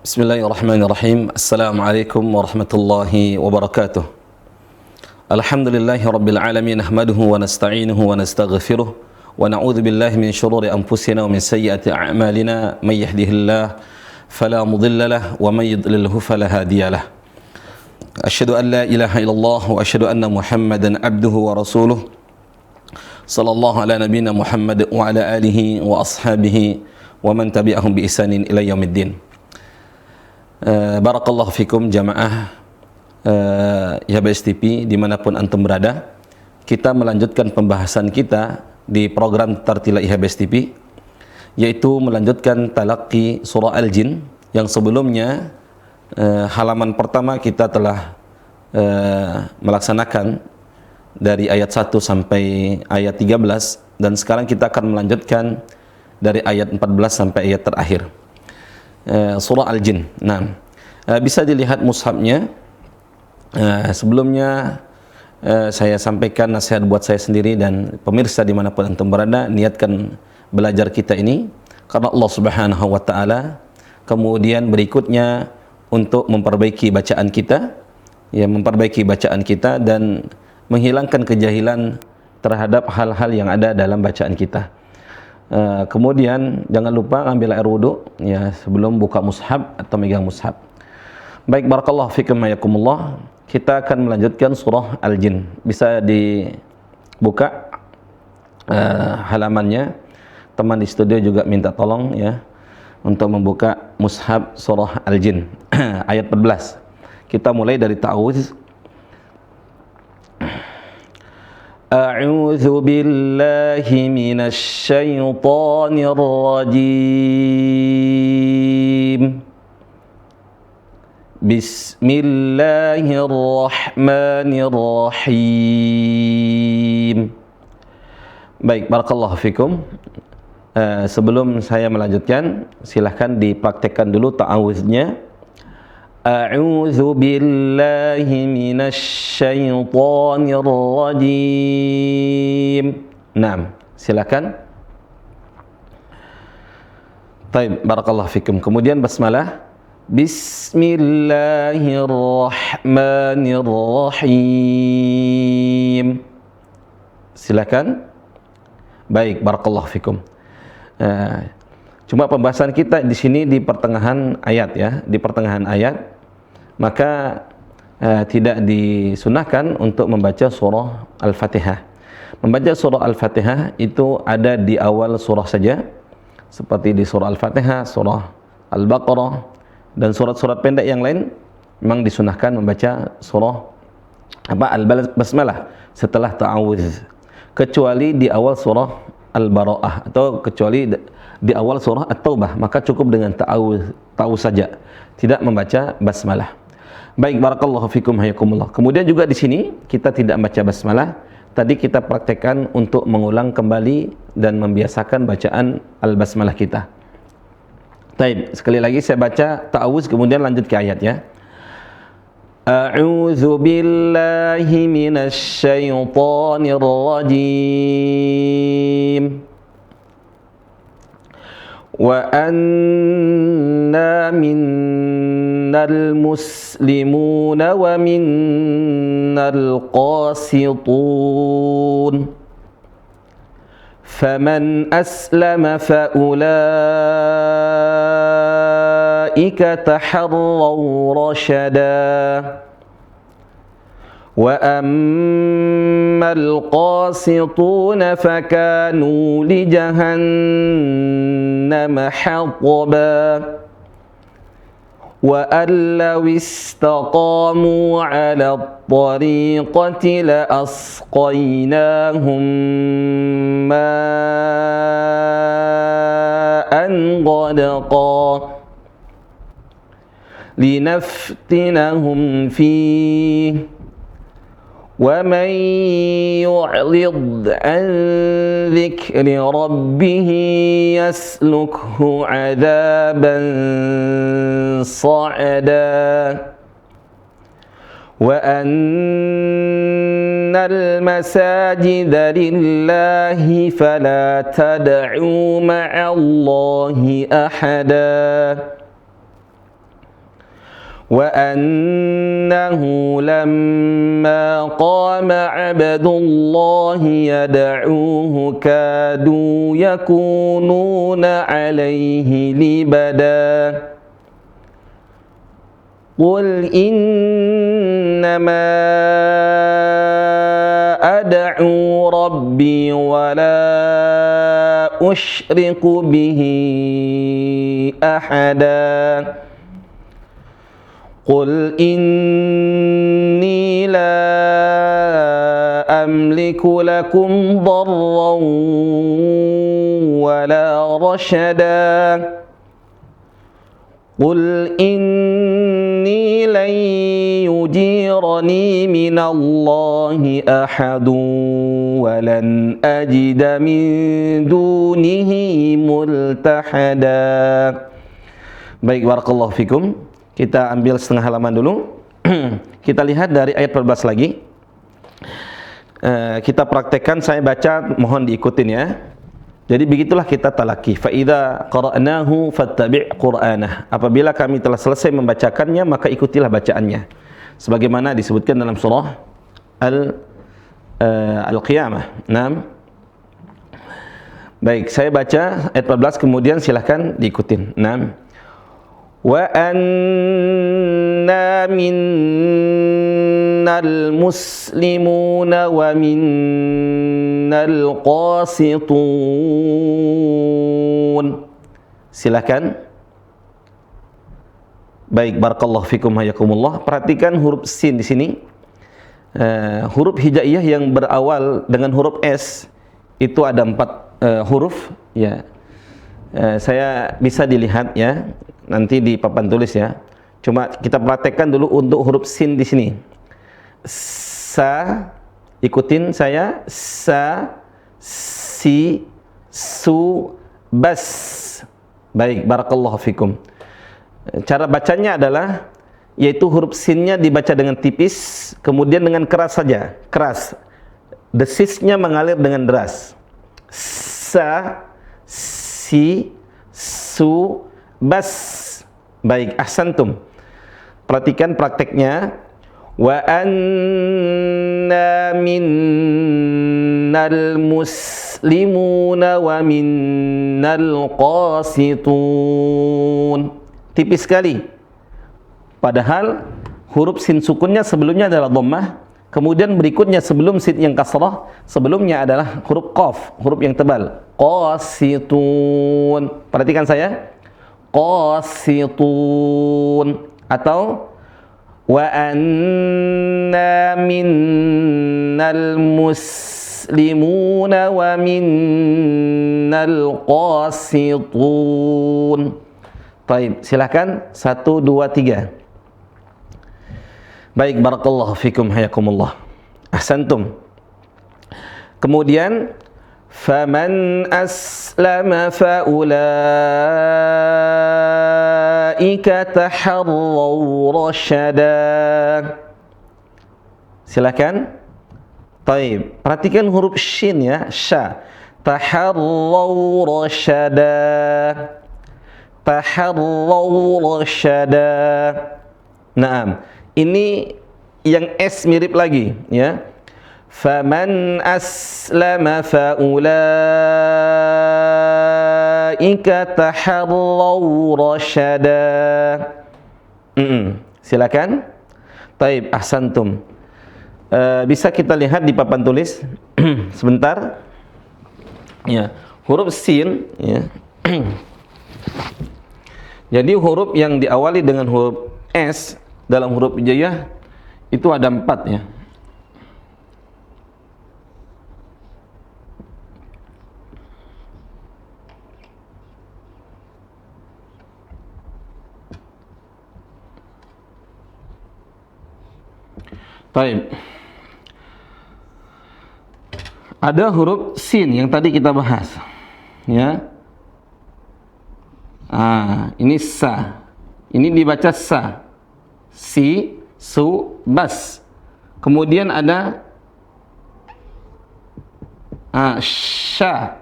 Bismillahirrahmanirrahim. Assalamualaikum warahmatullahi wabarakatuh. Alhamdulillahi rabbil alamin, nahmaduhu wa nasta'inuhu wa nastaghfiruh wa na'udzu billahi min shururi anfusina wa min sayyiati a'malina, may yahdihillahu fala mudilla lahu wa may yudlilhu fala hadiya lahu. Asyhadu an la ilaha illallah wa asyhadu anna Muhammadan abduhu wa rasuluh. Sallallahu ala nabiyyina Muhammad wa ala alihi wa ashabihi wa man tabi'ahum bi ihsanin ila yaumiddin. Barakallahu fikum jamaah IHBS TV dimanapun antum berada. Kita melanjutkan pembahasan kita di program Tartila IHBS TV, yaitu melanjutkan talaqi surah Al-Jin yang sebelumnya halaman pertama kita telah melaksanakan dari ayat 1 sampai ayat 13, dan sekarang kita akan melanjutkan dari ayat 14 sampai ayat terakhir surah Al-Jin. Nah, bisa dilihat mushafnya. Sebelumnya saya sampaikan nasihat buat saya sendiri dan pemirsa dimanapun antum berada, niatkan belajar kita ini karena Allah Subhanahu wa Ta'ala. Kemudian berikutnya untuk memperbaiki bacaan kita, memperbaiki bacaan kita dan menghilangkan kejahilan terhadap hal-hal yang ada dalam bacaan kita. Kemudian jangan lupa ambil air wudu sebelum buka mushaf atau megang mushaf. Baik, barakallahu fikum hayakumullah. Kita akan melanjutkan surah Al-Jin. Bisa dibuka halamannya. Teman di studio juga minta tolong untuk membuka mushaf surah Al-Jin ayat 14. Kita mulai dari ta'awudz. A'udzu billahi minasy syaithanir rajim. Bismillahirrahmanirrahim. Baik, barakallahu fikum. Sebelum saya melanjutkan, silahkan dipraktekkan dulu ta'awudznya. A'udzu billahi minasy syaithanir rajim. Naam, silakan. Baik, barakallahu fikum. Kemudian basmalah. Bismillahirrahmanirrahim. Silakan. Baik, barakallahu fikum. Cuma pembahasan kita di sini di pertengahan ayat di pertengahan ayat. Maka tidak disunahkan untuk membaca surah Al-Fatihah. Membaca surah Al-Fatihah itu ada di awal surah saja, seperti di surah Al-Fatihah, surah Al-Baqarah, dan surat-surat pendek yang lain memang disunahkan membaca surah Al-Basmalah setelah ta'awudz, kecuali di awal surah Al-Bara'ah atau kecuali di awal surah At-Taubah, maka cukup dengan ta'awudz saja, tidak membaca basmalah. Baik, barakallahu fikum hayakumullah. Kemudian juga di sini kita tidak baca basmalah. Tadi kita praktekkan untuk mengulang kembali dan membiasakan bacaan al-basmalah kita. Baik, sekali lagi saya baca ta'awuz kemudian lanjut ke ayat A'udzu billahi minasy syaithanir rajim. Wa anna minnal muslimuna wa minnal qasitun faman aslama fa ulaika taharraw rashada wa ammal qasituna fakanu li jahannama hataba wa allaw istaqamu ala at-tariqati la asqaynahum ma'an ghadaqa linaftinahum fihi وَمَنْ يُعْرِضْ عَنْ ذِكْرِ رَبِّهِ يَسْلُكْهُ عَذَابًا صَعَدًا وَأَنَّ الْمَسَاجِدَ لِلَّهِ فَلَا تَدْعُوا مَعَ اللَّهِ أَحَدًا وأنه لما قام عبد الله يدعوه كادوا يكونون عليه لبدا قل إنما أدعو ربي ولا أشرك به أحدا قل إني لا أملك لكم ضرا ولا رشدا قل إني لن يجيرني من الله أحد ولن أجد من دونه ملتحدا. Baik, barakallahu fikum. Kita ambil setengah halaman dulu. Kita lihat dari ayat 14 lagi. Kita praktekkan, saya baca, mohon diikutin ya. Jadi begitulah kita talaki. Fa idza qara'nahu fattabi' qur'anah. Apabila kami telah selesai membacakannya, maka ikutilah bacaannya. Sebagaimana disebutkan dalam surah Al-Qiyamah. Naam. Baik, saya baca ayat 14, kemudian silahkan diikutin. Naam. Wa anna minnal muslimuna wa minnal qasitun. Silakan. Baik, barakallahu fikum hayakumullah. Perhatikan huruf sin di sini. Huruf hijaiyah yang berawal dengan huruf S itu ada 4 huruf ya. Saya bisa dilihat ya, nanti di papan tulis ya. Cuma kita praktekkan dulu untuk huruf sin di sini. Sa, ikutin saya. Sa, si, su, bas. Baik, barakallahu fikum. Cara bacanya adalah, yaitu huruf sinnya dibaca dengan tipis, kemudian dengan keras saja, keras. Desisnya mengalir dengan deras. Sa, si, su, bas. Baik, ahsantum. Perhatikan prakteknya. Wa anna minnal muslimuna wa minnal qasitun. Tipis sekali. Padahal huruf sin sukunnya sebelumnya adalah dhammah, kemudian berikutnya sebelum sin yang kasrah, sebelumnya adalah huruf qaf, huruf yang tebal. Qasitun. Perhatikan saya. Qasitun. Atau wa anna minnal muslimuna wa minnal qasitun. Baik, silakan 1, 2, 3. Baik, barakallahu fikum hayakumullah. Ahsantum. Kemudian faman aslama fa ulaika taharraw rasyada. Silakan. Baik, perhatikan huruf shin ya, sya. Taharraw rasyada. Taharraw rasyada. Naam. Ini yang S mirip lagi ya. Faman aslama fa ulaika taharraw rasyada. Silakan. Taib, ahsantum. Bisa kita lihat di papan tulis sebentar. Ya, huruf sin ya. Jadi huruf yang diawali dengan huruf S dalam huruf hijaiyah itu ada 4 ya. Baik. Ada huruf sin yang tadi kita bahas. Ya. Ini sa. Ini dibaca sa. Si, su, bas. Kemudian ada sya.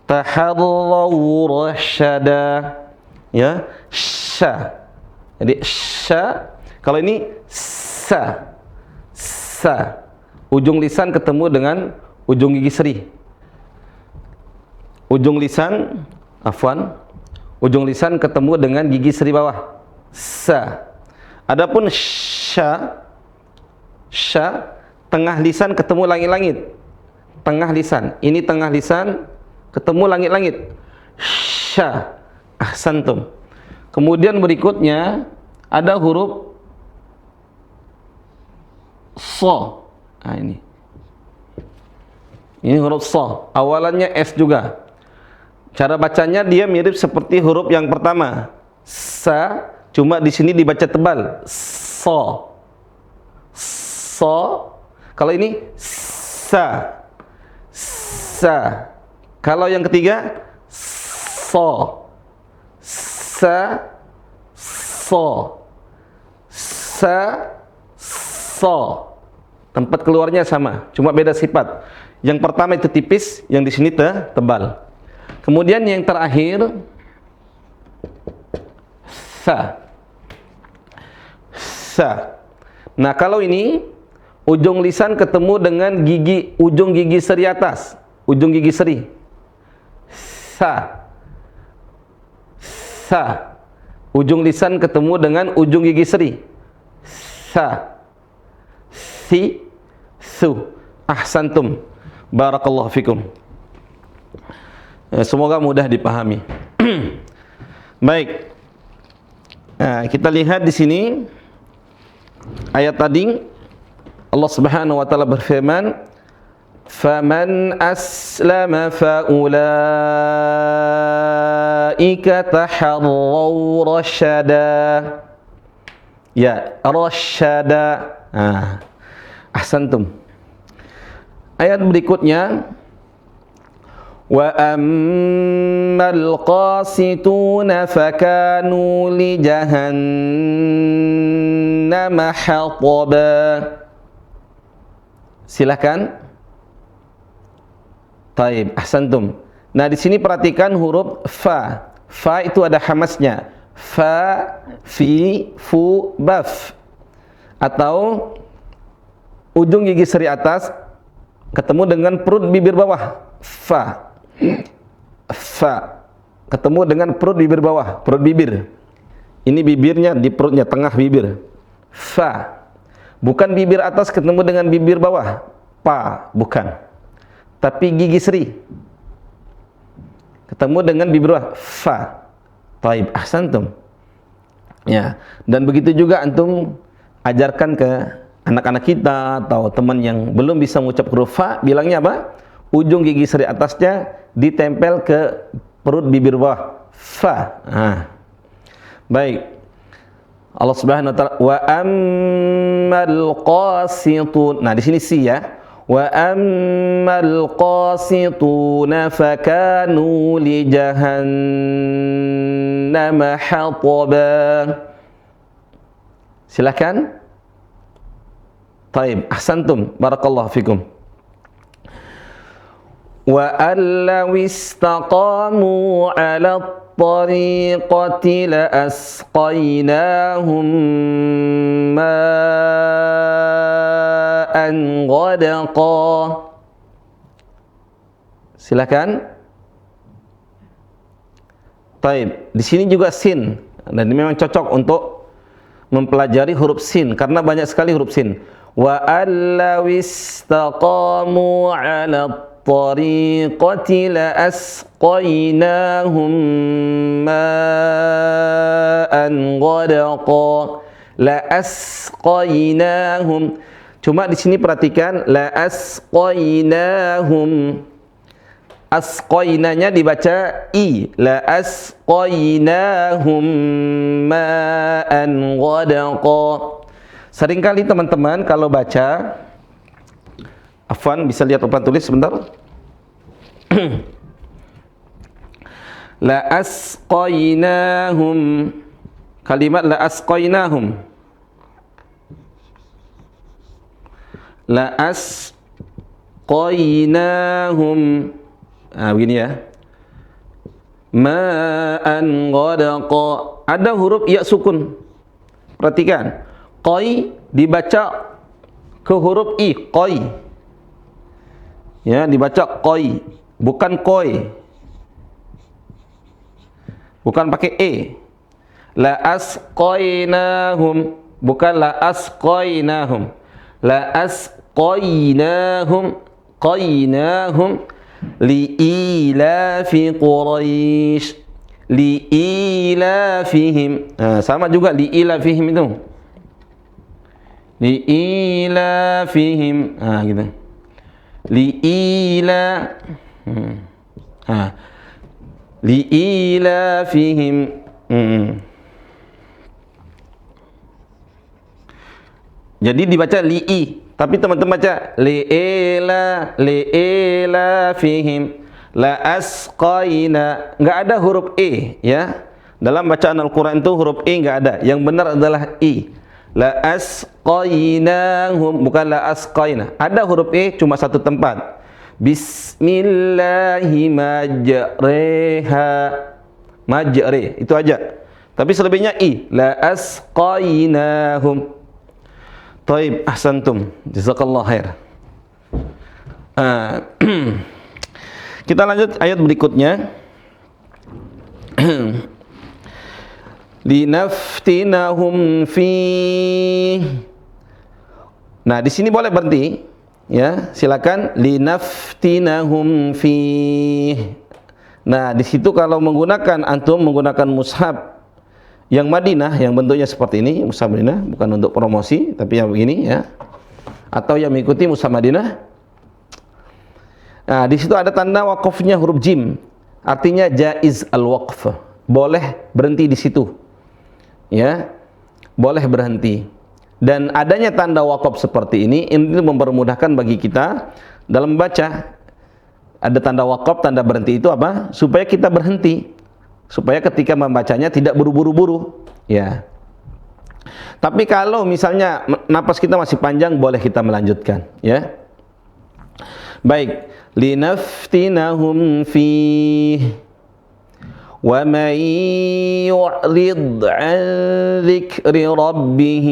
Taharraw rasyada. Ya, sya. Jadi sya Kalau ini sa, sa. Ujung lisan ketemu dengan ujung gigi seri. Ujung lisan, ujung lisan ketemu dengan gigi seri bawah. Sa. Adapun sya, tengah lisan ketemu langit-langit. Tengah lisan. Ini tengah lisan ketemu langit-langit. Sya. Ahsantum. Kemudian berikutnya ada huruf so. Nah, ini huruf so. Awalannya S juga. Cara bacanya dia mirip seperti huruf yang pertama. Sa, cuma di sini dibaca tebal. So. So. Kalau ini sa. Sa. Kalau yang ketiga so. Sa, so. Sa, so. Tempat keluarnya sama, cuma beda sifat. Yang pertama itu tipis, yang di sini tebal. Kemudian yang terakhir sa. Sa. Nah, kalau ini ujung lisan ketemu dengan ujung gigi seri atas, ujung gigi seri. Sa. Sa. Ujung lisan ketemu dengan ujung gigi seri. Sa. Si. Su. Ahsantum. Barakallahu fikum. Semoga mudah dipahami. Baik. Nah, kita lihat di sini ayat tadi Allah Subhanahu wa taala berfirman, "Faman aslama fa ulaika taharraw rasyada." Ya, rasyada. Ahsantum. Ayat berikutnya, wa ammal qasituna fakanu li jahannama hataba. Silakan. Taib, ahsantum. Nah, di sini perhatikan huruf fa. Fa itu ada hamasnya. Fa, fi, fu, baf. Atau ujung gigi seri atas ketemu dengan perut bibir bawah. Fa. Fa. Ketemu dengan perut bibir bawah, perut bibir. Ini bibirnya di perutnya, tengah bibir. Fa. Bukan bibir atas ketemu dengan bibir bawah. Pa, bukan. Tapi gigi seri ketemu dengan bibir bawah. Fa. Taib, ahsantum. Ya, dan begitu juga antum ajarkan ke anak-anak kita atau teman yang belum bisa mengucap huruf fa, bilangnya apa? Ujung gigi seri atasnya ditempel ke perut bibir bawah. Fa. Baik. Allah Subhanahu wa taala, wa ammal qasitun. Nah, di sini si ya. Wa ammal qasituna fakanu li jahannama hataba. Silakan. Taib, ahsantum, barakallahu fikum. Wa allaw istaqamu 'ala at-tariqati la asqaynahum ma'an ghadaqa. Silakan. Taib, di sini juga sin, dan ini memang cocok untuk mempelajari huruf sin karena banyak sekali huruf sin. Wa allaw istaqamu 'ala at-tariqati la asqaynahum ma'an ghadaqa. La asqaynahum. Cuma di sini perhatikan la asqaynahum. Asqaynanya dibaca i. La asqaynahum ma'an ghadaqa. Seringkali teman-teman kalau baca, afwan, bisa lihat papan tulis sebentar. La asqaynahum. Kalimat la asqaynahum. La asqaynahum. Begini ya. Ma'an ghadaqa. Ada huruf ya sukun. Perhatikan. Qoi dibaca ke huruf I, qoi. Ya, dibaca qoi, bukan koi. Bukan pakai E. La asqainahum, bukan la asqainahum. La asqainahum, qainahum liilafi Quraisy. Liilafihim. Nah, sama juga liilafihim itu. Liilafihim. Ah, gitu. Liila. Liilafihim. Jadi dibaca li'i, tapi teman-teman baca liilafihim. La asqaina, enggak ada huruf E ya. Dalam bacaan Al-Qur'an itu huruf E enggak ada. Yang benar adalah I. La asqainahum, bukan la asqaina. Ada huruf E cuma satu tempat. Bismillahi majreha. Majre, itu aja. Tapi selebihnya I. La asqainahum. Taib, ahsantum. Jazakallah khair. Kita lanjut ayat berikutnya. Linaftinahum fi. Nah, di sini boleh berhenti, ya. Silakan linaftinahum fi. Nah, di situ kalau antum menggunakan mushaf yang Madinah yang bentuknya seperti ini, mushaf Madinah, bukan untuk promosi, tapi yang begini ya. Atau yang mengikuti mushaf Madinah. Nah, di situ ada tanda wakafnya huruf jim. Artinya jaiz al-waqf. Boleh berhenti di situ. Ya. Boleh berhenti. Dan adanya tanda wakaf seperti ini mempermudahkan bagi kita dalam membaca. Ada tanda wakaf, tanda berhenti itu apa? Supaya kita berhenti. Supaya ketika membacanya tidak buru-buru-buru. Ya. Tapi kalau misalnya napas kita masih panjang, boleh kita melanjutkan, ya. Baik. Linaftinahum fih wa man yu'rid 'an dzikri rabbih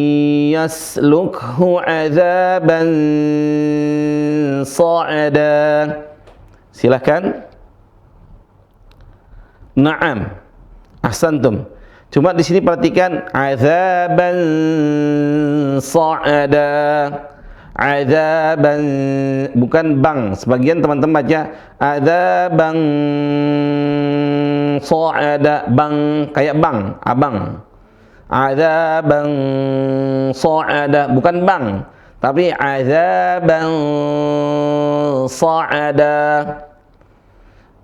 yaslukhu 'adzaban sa'ada. Silakan. Naam. Ahsantum. Cuma di sini perhatikan 'adzaban sa'ada. Adzaban, bukan bang. Sebagian teman-teman baca adzaban sa'ada, bang kayak bang, abang. Adzaban sa'ada, bukan bang, tapi adzaban sa'ada.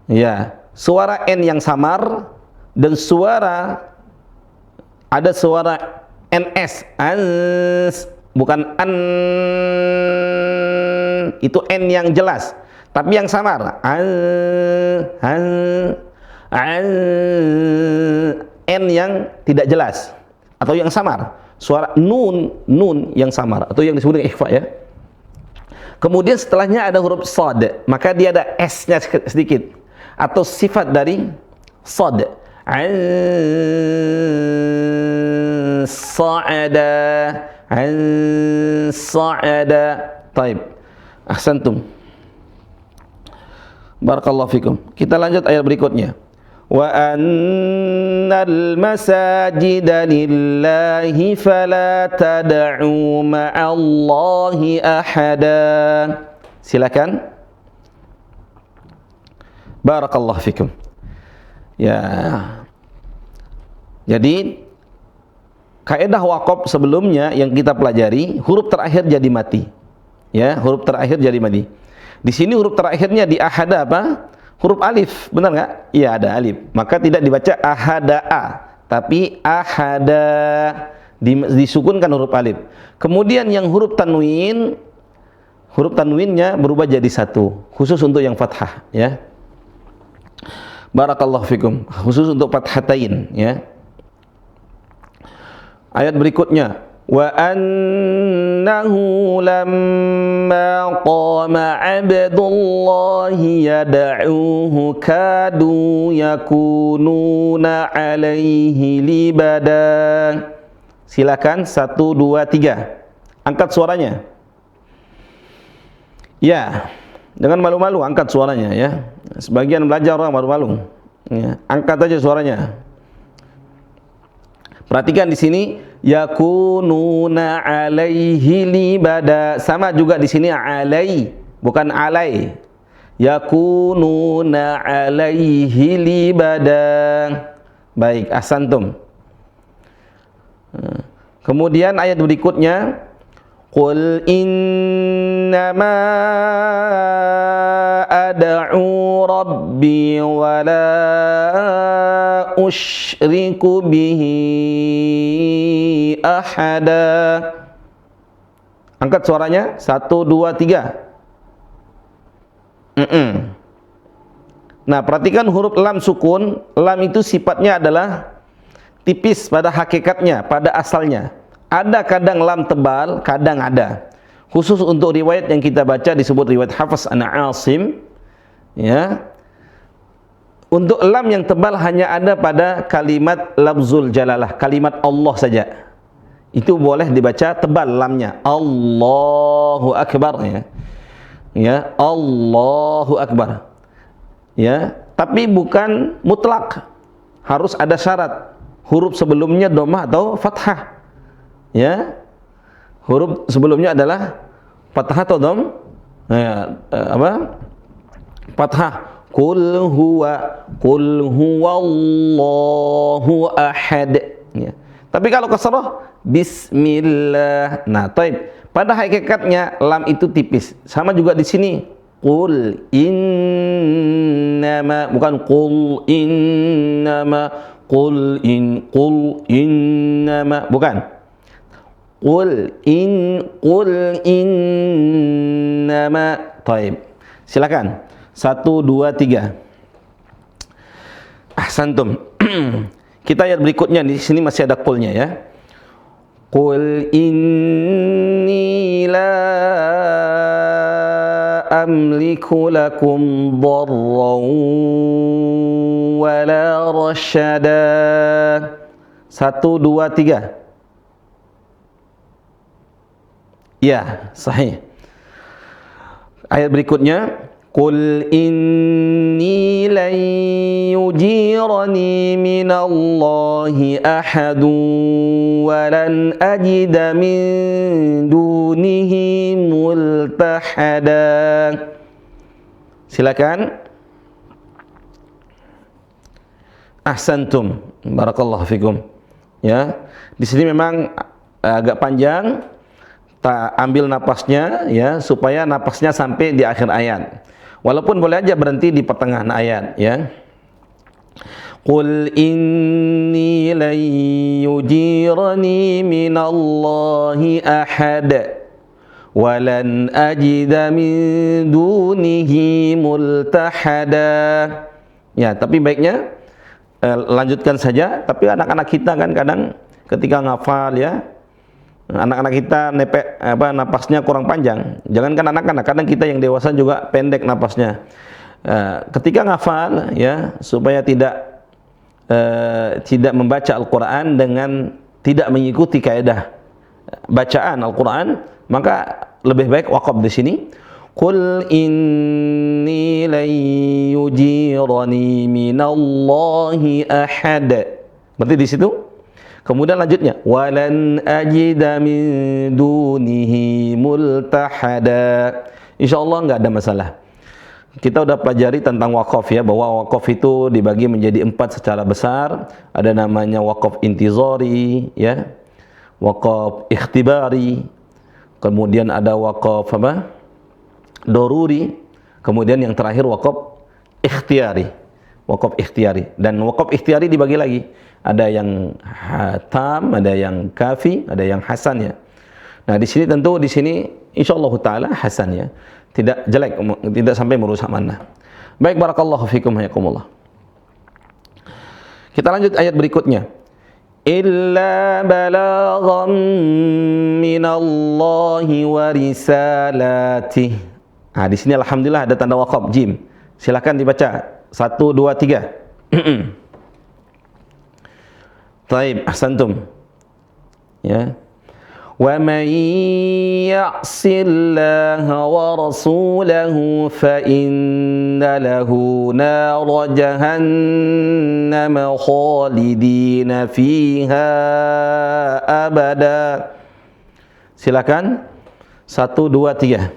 Ya, suara N yang samar dan ada suara NS, ans. Bukan an, itu N yang jelas, tapi yang samar. N yang tidak jelas atau yang samar. Suara nun yang samar atau yang disebut dengan ikhfa, ya. Kemudian setelahnya ada huruf shad, maka dia ada S-nya sedikit atau sifat dari shad. Sa'ada. Sa'ada. Taib. Ahsantum. Barakallahu fikum. Kita lanjut ayat berikutnya. Wa annal masajida lillahi fala tad'u ma'allahi ahada. Silakan. Barakallahu fikum. Ya. Jadi kaidah wakaf sebelumnya yang kita pelajari, huruf terakhir jadi mati. Ya, huruf terakhir jadi mati. Di sini huruf terakhirnya di ahada apa? Huruf alif, benar nggak? Iya, ada alif. Maka tidak dibaca ahadaa, tapi ahada, disukunkan huruf alif. Kemudian yang huruf tanwinnya berubah jadi satu, khusus untuk yang fathah, ya. Barakallahu fikum, khusus untuk fathatain, ya. Ayat berikutnya, wa annahu lamma qama 'abdullahi yad'uhu kadu yakununa 'alaihi libada. Silakan 1 2 3. Angkat suaranya. Ya, dengan malu-malu angkat suaranya ya. Sebagian belajar orang malu-malu. Ya, angkat aja suaranya. Perhatikan di sini yakununa alaihi libada. Sama juga di sini alai, bukan alai. Yakununa alaihi libada. Baik, ahsantum. Kemudian ayat berikutnya Qul innama ad'u rabbi wa la usyriku bihi ahada. Angkat suaranya 1 2 3. Nah, perhatikan huruf lam sukun. Lam itu sifatnya adalah tipis pada hakikatnya, pada asalnya. Ada kadang lam tebal, kadang ada. Khusus untuk riwayat yang kita baca disebut riwayat Hafs an Asim. Ya. Untuk lam yang tebal hanya ada pada kalimat lafzul jalalah, kalimat Allah saja. Itu boleh dibaca tebal lamnya. Allahu Akbar ya. Ya, Allahu Akbar. Ya, tapi bukan mutlak. Harus ada syarat. Huruf sebelumnya dhammah atau fathah. Ya, huruf sebelumnya adalah fathah atau dhamm, fathah. Qul huwallahu ahad. Ya. Tapi kalau kasrah bismillah. Nah, taib. Pada hakikatnya lam itu tipis. Sama juga di sini. Qul innama, bukan qul innama, qul innama, bukan. Qul innama. Taib. Silakan. 1 2 3. Ahsantum. Kita ayat berikutnya, di sini masih ada qulnya ya. Qul inni la amliku lakum dharran wa la rasyada. 1 2 3. Ya, sahih. Ayat berikutnya, Qul inni lan yujirani minallahi ahadun wa lan ajida min dunihi multahada. Silakan. Ahsantum. Barakallahu fikum. Ya, di sini memang agak panjang. Tak ambil napasnya ya, supaya napasnya sampai di akhir ayat. Walaupun boleh aja berhenti di pertengahan ayat ya. Qul inni lan yujirani minallahi ahad wa lan ajida min dunihi multahada. Ya, tapi baiknya lanjutkan saja. Tapi anak-anak kita kan kadang ketika ngafal ya, anak-anak kita napasnya kurang panjang. Jangankan anak-anak, kadang kita yang dewasa juga pendek napasnya. Ketika ngafal ya, supaya tidak membaca Al-Quran dengan tidak mengikuti kaidah bacaan Al-Quran, maka lebih baik waqaf di sini. Qul inni lan yujirani minallahi ahad. Berarti di situ. Kemudian lanjutnya, walan ajida min dunihi multahada. Insyaallah enggak ada masalah. Kita udah pelajari tentang wakaf ya, bahwa wakaf itu dibagi menjadi 4 secara besar. Ada namanya wakaf intizari ya, wakaf ikhtibari, kemudian ada wakaf doruri, kemudian yang terakhir wakaf ikhtiyari. Wakaf ikhtiyari, dan wakaf ikhtiyari dibagi lagi. Ada yang tam, ada yang kafi, ada yang hasan ya. Nah, di sini tentu di sini insyaallah taala hasan ya. Tidak jelek, tidak sampai merusak makna. Baik, barakallahu fikum hayakumullah. Kita lanjut ayat berikutnya. Illa balagham minallahi wa risalatihi. Nah, di sini alhamdulillah ada tanda waqaf jim. Silakan dibaca 1 2 3. Taib, ahsantum. Ya. Wa man ya'sillaha wa rasulahu fa inna lahu nar jahannam khalidina fiha abada. Silakan. 1 2 3.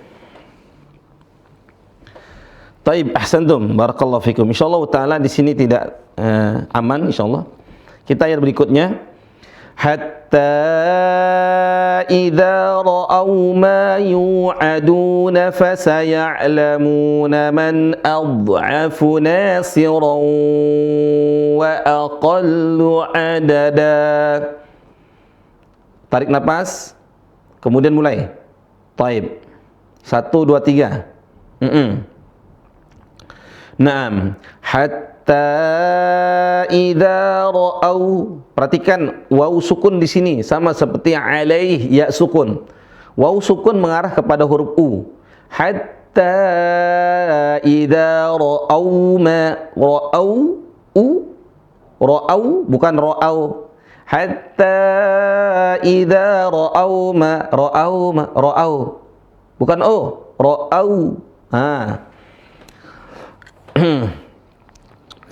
Taib, ahsantum, barakallahu fikum. Insyaallah taala di sini tidak aman insyaallah. Kita ayat berikutnya. Hatta idza ra'aw ma yu'aduna fasaya'lamuna man adhafu nasiran wa aqallu adada. Tarik nafas, kemudian mulai. Taib. 1 2 3. Naam, hatta idza ra'au. Perhatikan waw sukun di sini sama seperti alaih ya sukun. Waw sukun mengarah kepada huruf u. Hatta idza ra'au ma ra'au u ra'au bukan ra'au. Hatta idza ra'au ma ra'au bukan o ra'au.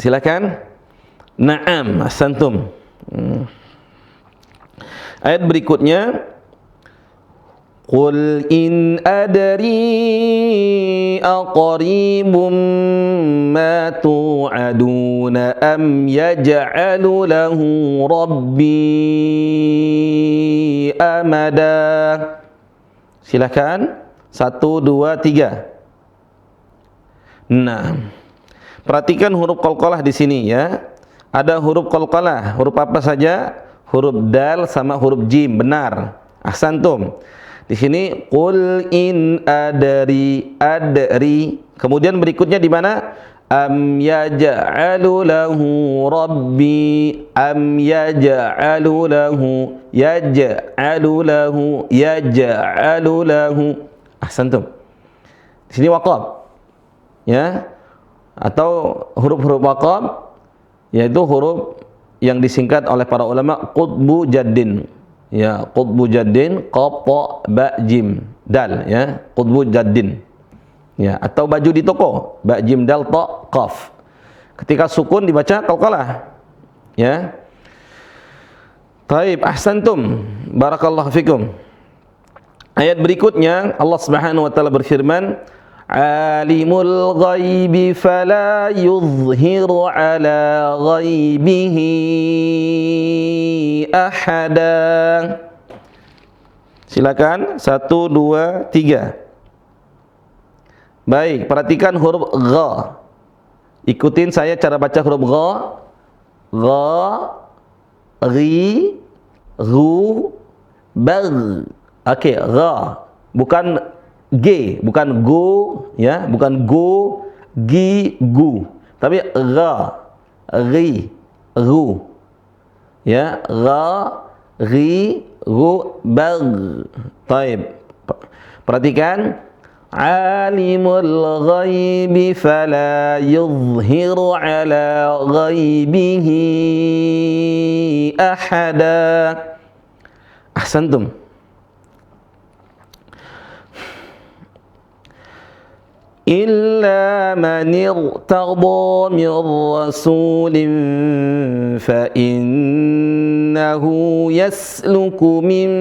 Silakan. Naam, ahsantum. Ayat berikutnya, Qul in adri aqribum ma tu'aduna am yaj'alu lahu rabbi amada. Silakan. 1 2 3. Nah, perhatikan huruf qalqalah di sini ya. Ada huruf qalqalah. Huruf apa saja? Huruf dal sama huruf jim. Benar. Ahsantum. Di sini qul in adri. Kemudian berikutnya di mana? Am yaj'alu lahu rabbi. Am yaj'alu lahu. Ahsantum. Di sini waqaf. Ya, atau huruf-huruf waqaf yaitu huruf yang disingkat oleh para ulama qutbu jaddin. Ya, qutbu jaddin qaf ta ba jim dal ya, qutbu jaddin. Ya, atau baju di toko ba jim dal ta qaf. Ketika sukun dibaca qalqalah. Ya. Taib, ahsantum. Barakallahu fikum. Ayat berikutnya Allah Subhanahu wa taala berfirman, Alimul ghaibi fala yuzhiru ala ghaibihi ahada. Silakan 1 2 3. Baik, perhatikan huruf gha. Ikutin saya cara baca huruf gha. Gha, ri, ru, bag. Okey, gha. Bukan G, bukan go, ya, bukan go, gi, gu, tapi gha, ri, ru, ya, gha, ri, ru, bag. Taib. Perhatikan, alimul ghaibi fala yuzhiru ala ghaibihi ahada. Ahsantum. إلا من ارتضى من رسول فإنه يسلك من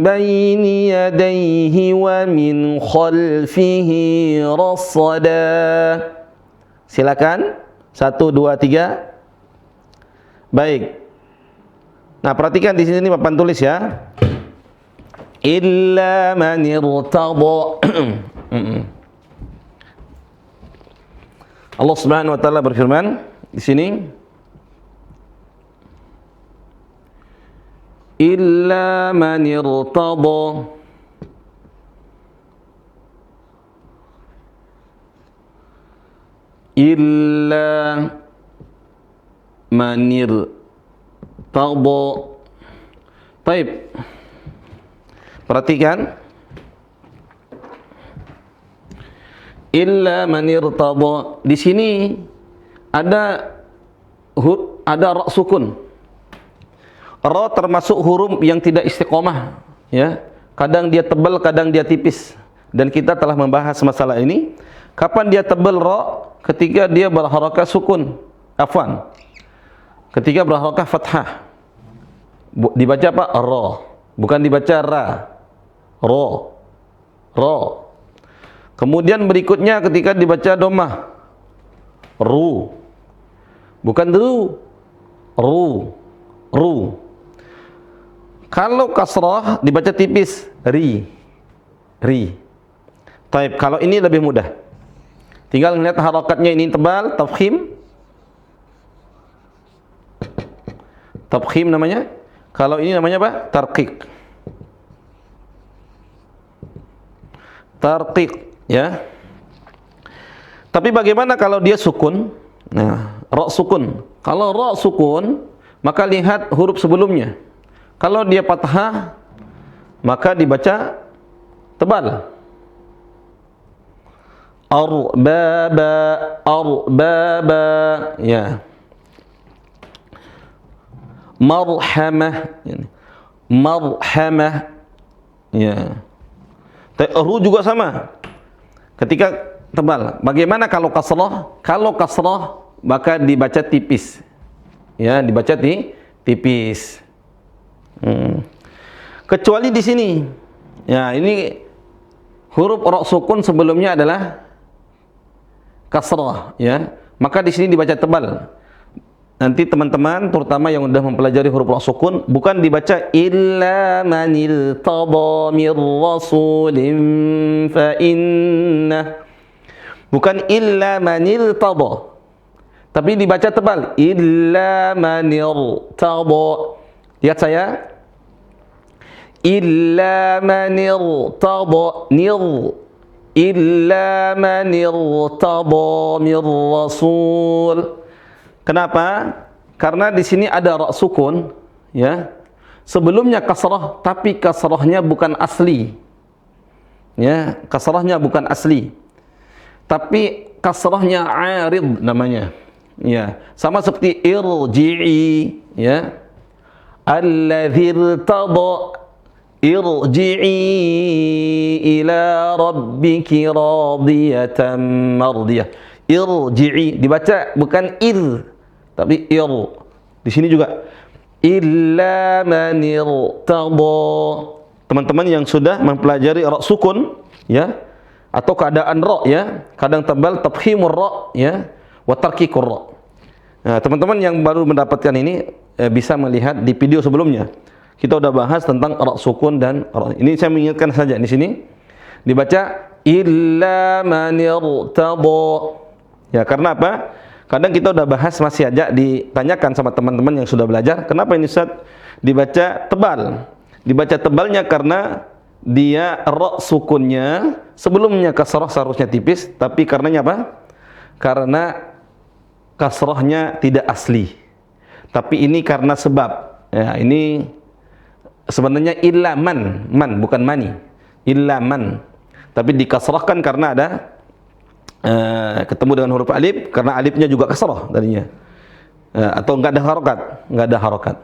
بين يديه ومن خلفه رصدا. Silakan 1 2 3. Baik. Nah, perhatikan di sini papan tulis ya. Illa man irtada. Allah Subhanahu wa taala berfirman di sini, illa man irtada. Illa manir tabo. Baik. Perhatikan. illa man irtada. Di sini ada ra sukun. Ra termasuk huruf yang tidak istiqomah, ya. Kadang dia tebal, kadang dia tipis. Dan kita telah membahas masalah ini. Kapan dia tebal ra? Ketika dia berharakat sukun. Afwan. Ketika berharakat fathah. Dibaca apa? Ra. Bukan dibaca ra. Ra. Ra. Kemudian berikutnya ketika dibaca dhammah. Ru. Bukan ru. Ru. Ru. Kalau kasrah dibaca tipis, ri. Ri. Taib, kalau ini lebih mudah. Tinggal lihat harakatnya ini tebal, tafkhim. Tafkhim namanya. Kalau ini namanya apa? Tarqiq. Tarqiq, ya. Tapi bagaimana kalau dia sukun? Nah, ra sukun. Kalau ra sukun, maka lihat huruf sebelumnya. Kalau dia fathah, maka dibaca tebal. Arbaba, arbaba, ya. Marhamah, marhamah, ya. Ru juga sama. Ketika tebal. Bagaimana kalau kasrah? Kalau kasrah maka dibaca tipis. Ya, dibaca tipis. Kecuali di sini. Ya, ini huruf ra sukun sebelumnya adalah kasrah, ya. Maka di sini dibaca tebal. Nanti teman-teman terutama yang sudah mempelajari huruf ra sukun bukan dibaca illa manil tada mir rasulin fa inna. Bukan illa manil tada. Tapi dibaca tebal illa manil tada. Lihat saya. Illa manil tada nir. Illa manil tada mir rasul. Kenapa? Karena di sini ada ra sukun, ya. Sebelumnya kasrah, tapi kasrahnya bukan asli. Ya, kasrahnya bukan asli. Tapi kasrahnya arid namanya. Ya, sama seperti irji'i, ya. Alladzi irtada irji'i ila rabbiki radiyatan mardiyah. Irji'i dibaca bukan ir tapi ir. Di sini juga illa man irtada. Teman-teman yang sudah mempelajari ra sukun, ya, atau keadaan ra, ya, kadang tebal tafkhimur ra, ya, wa tarqiqur ra. Nah, teman-teman yang baru mendapatkan ini bisa melihat di video sebelumnya. Kita sudah bahas tentang ra sukun dan ra. Ini saya mengingatkan saja di sini dibaca illa man irtada. Ya, karena apa? Kadang kita udah bahas masih aja ditanyakan sama teman-teman yang sudah belajar, kenapa ini Ustaz dibaca tebal? Dibaca tebalnya karena dia ra sukunnya sebelumnya kasrah seharusnya tipis, tapi karenanya apa? Karena kasrahnya tidak asli. Tapi ini karena sebab. Ya, ini sebenarnya illa man, man bukan mani. Illa man. Tapi dikasrahkan karena ada ketemu dengan huruf alif, karena alifnya juga kasrah tadinya, atau enggak ada harokat.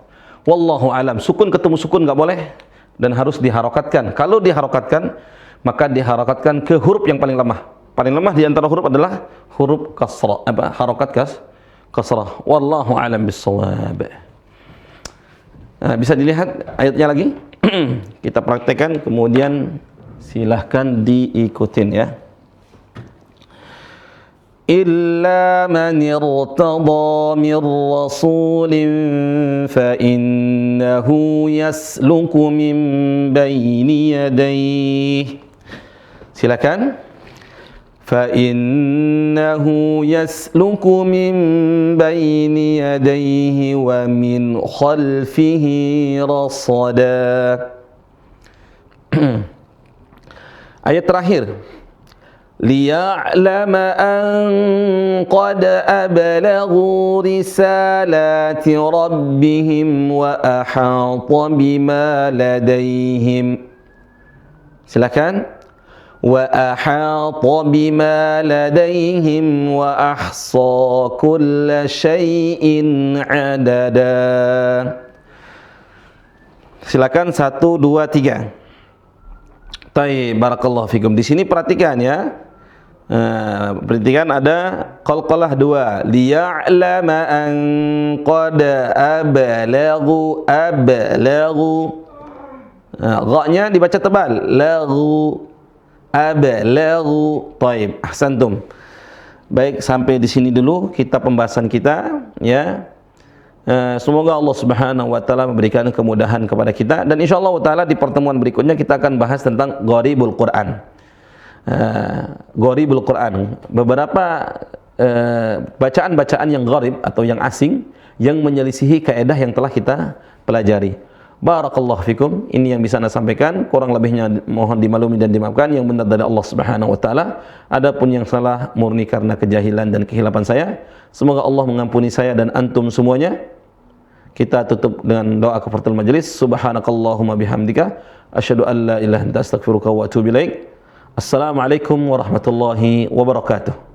Wallahu alam. Sukun ketemu sukun enggak boleh dan harus diharokatkan. Kalau diharokatkan maka diharokatkan ke huruf yang paling lemah. Paling lemah di antara huruf adalah huruf kasrah, harokat kasrah. Wallahu alam bissawab. Bisa dilihat ayatnya lagi. Kita praktekkan kemudian silahkan diikutin, ya. Illa man irtada min rasulin fa innahu yasluku min baini yadayhi. Silakan. Fa innahu yasluku min baini yadayhi wa min khalfihi rasada. Ayat terakhir. Liya'lama an qad ablaghu risalati rabbihim wa ahata bima ladayhim. Silakan. wa ahata bima ladaihim wa ahsa kulla syai'in adada. Silakan 1, 2, 3. Taib, barakallahu fikum. Di sini perhatikan ya. Perhatikan ada qalqalah 2. Liya'lama an qad ablaghu. Gha-nya dibaca tebal. Laghu ablaghu. Taib, ahsantum. Baik, sampai di sini dulu kita pembahasan kita ya. Semoga Allah Subhanahu wa taala memberikan kemudahan kepada kita, dan insyaallah taala di pertemuan berikutnya kita akan bahas tentang gharibul Quran. Gharibul Quran, beberapa bacaan-bacaan yang gharib atau yang asing yang menyelisihi kaidah yang telah kita pelajari. Barakallahu fikum. Ini yang bisa saya sampaikan, kurang lebihnya mohon dimaklumi dan dimaafkan. Yang benar dari Allah Subhanahu wa taala, adapun yang salah murni karena kejahilan dan kehilapan saya. Semoga Allah mengampuni saya dan antum semuanya. Kita tutup dengan doa kafaratul majelis. Subhanakallahumma bihamdika asyhadu an la ilaha illa anta astaghfiruka wa atubu ilaik. Assalamualaikum warahmatullahi wabarakatuh.